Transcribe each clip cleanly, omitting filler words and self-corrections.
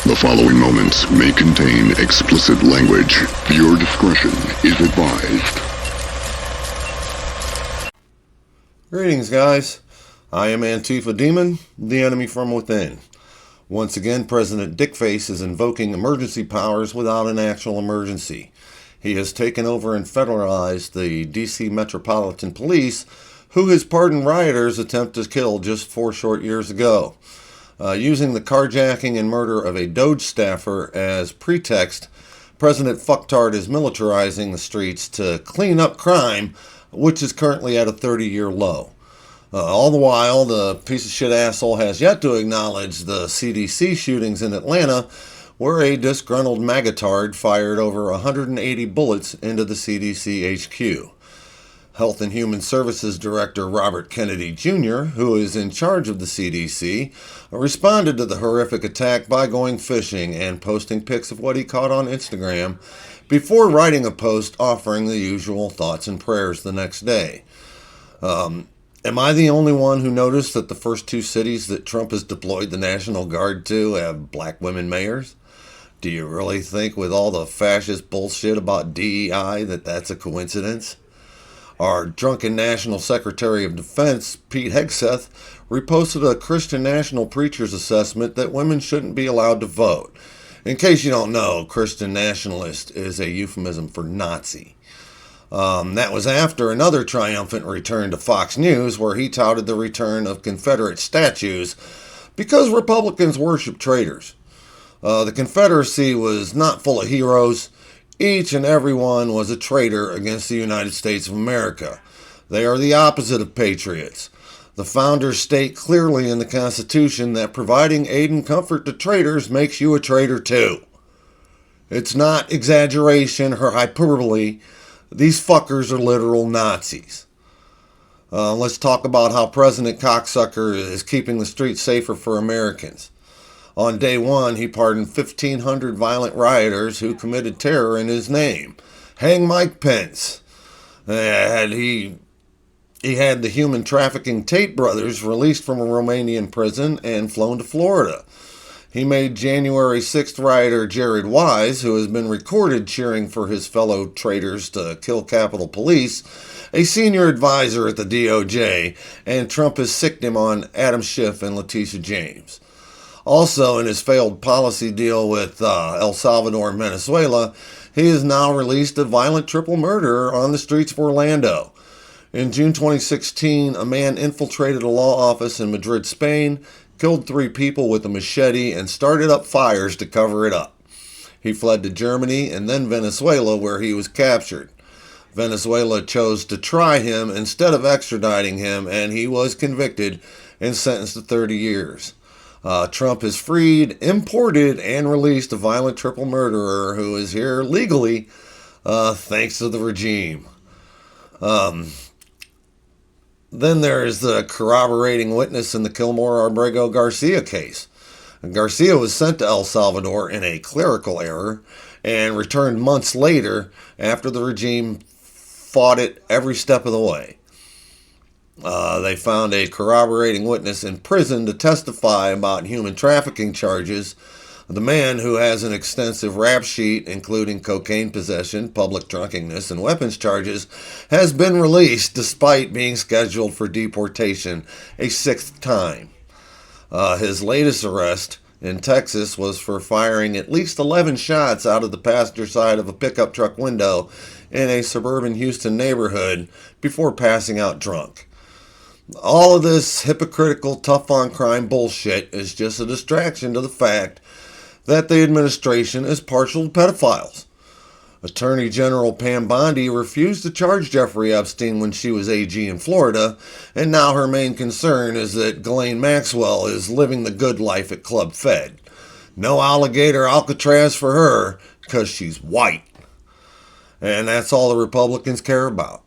The following moments may contain explicit language. Viewer discretion is advised. Greetings, guys. I am Antifa Demon, the enemy from within. Once again, President Dickface is invoking emergency powers without an actual emergency. He has taken over and federalized the DC Metropolitan Police, who his pardoned rioters attempted to kill just 4 short years ago. Using the carjacking and murder of a Doge staffer as pretext, President Fucktard is militarizing the streets to clean up crime, which is currently at a 30-year low. All the while, the piece of shit asshole has yet to acknowledge the CDC shootings in Atlanta, where a disgruntled magatard fired over 180 bullets into the CDC HQ. Health and Human Services Director Robert Kennedy Jr., who is in charge of the CDC, responded to the horrific attack by going fishing and posting pics of what he caught on Instagram before writing a post offering the usual thoughts and prayers the next day. Am I the only one who noticed that the first 2 cities that Trump has deployed the National Guard to have black women mayors? Do you really think with all the fascist bullshit about DEI that that's a coincidence? Our drunken National Secretary of Defense, Pete Hegseth, reposted a Christian National Preacher's assessment that women shouldn't be allowed to vote. In case you don't know, Christian nationalist is a euphemism for Nazi. That was after another triumphant return to Fox News, where he touted the return of Confederate statues because Republicans worship traitors. The Confederacy was not full of heroes. Each and every one was a traitor against the United States of America. They are the opposite of patriots. The founders state clearly in the Constitution that providing aid and comfort to traitors makes you a traitor too. It's not exaggeration or hyperbole. These fuckers are literal Nazis. Let's talk about how President Cocksucker is keeping the streets safer for Americans. On day 1, he pardoned 1,500 violent rioters who committed terror in his name. Hang Mike Pence. He had the human trafficking Tate brothers released from a Romanian prison and flown to Florida. He made January 6th rioter Jared Wise, who has been recorded cheering for his fellow traitors to kill Capitol Police, a senior advisor at the DOJ, and Trump has sicked him on Adam Schiff and Letitia James. Also, in his failed policy deal with El Salvador and Venezuela, he has now released a violent triple murderer on the streets of Orlando. In June 2016, a man infiltrated a law office in Madrid, Spain, killed 3 people with a machete, and started up fires to cover it up. He fled to Germany and then Venezuela, where he was captured. Venezuela chose to try him instead of extraditing him, and he was convicted and sentenced to 30 years. Trump has freed, imported, and released a violent triple murderer who is here legally thanks to the regime. Then there is the corroborating witness in the Kilmore-Abrego Garcia case. Garcia was sent to El Salvador in a clerical error and returned months later after the regime fought it every step of the way. They found a corroborating witness in prison to testify about human trafficking charges. The man, who has an extensive rap sheet including cocaine possession, public drunkenness, and weapons charges, has been released despite being scheduled for deportation a 6th time. His latest arrest in Texas was for firing at least 11 shots out of the passenger side of a pickup truck window in a suburban Houston neighborhood before passing out drunk. All of this hypocritical tough-on-crime bullshit is just a distraction to the fact that the administration is partial to pedophiles. Attorney General Pam Bondi refused to charge Jeffrey Epstein when she was AG in Florida, and now her main concern is that Ghislaine Maxwell is living the good life at Club Fed. No alligator Alcatraz for her, because she's white. And that's all the Republicans care about.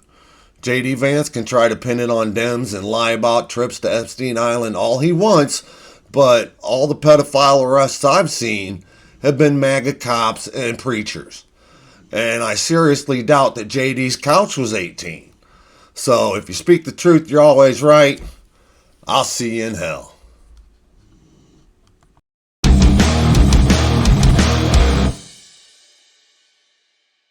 J.D. Vance can try to pin it on Dems and lie about trips to Epstein Island all he wants, but all the pedophile arrests I've seen have been MAGA cops and preachers. And I seriously doubt that J.D.'s couch was 18. So if you speak the truth, you're always right. I'll see you in hell.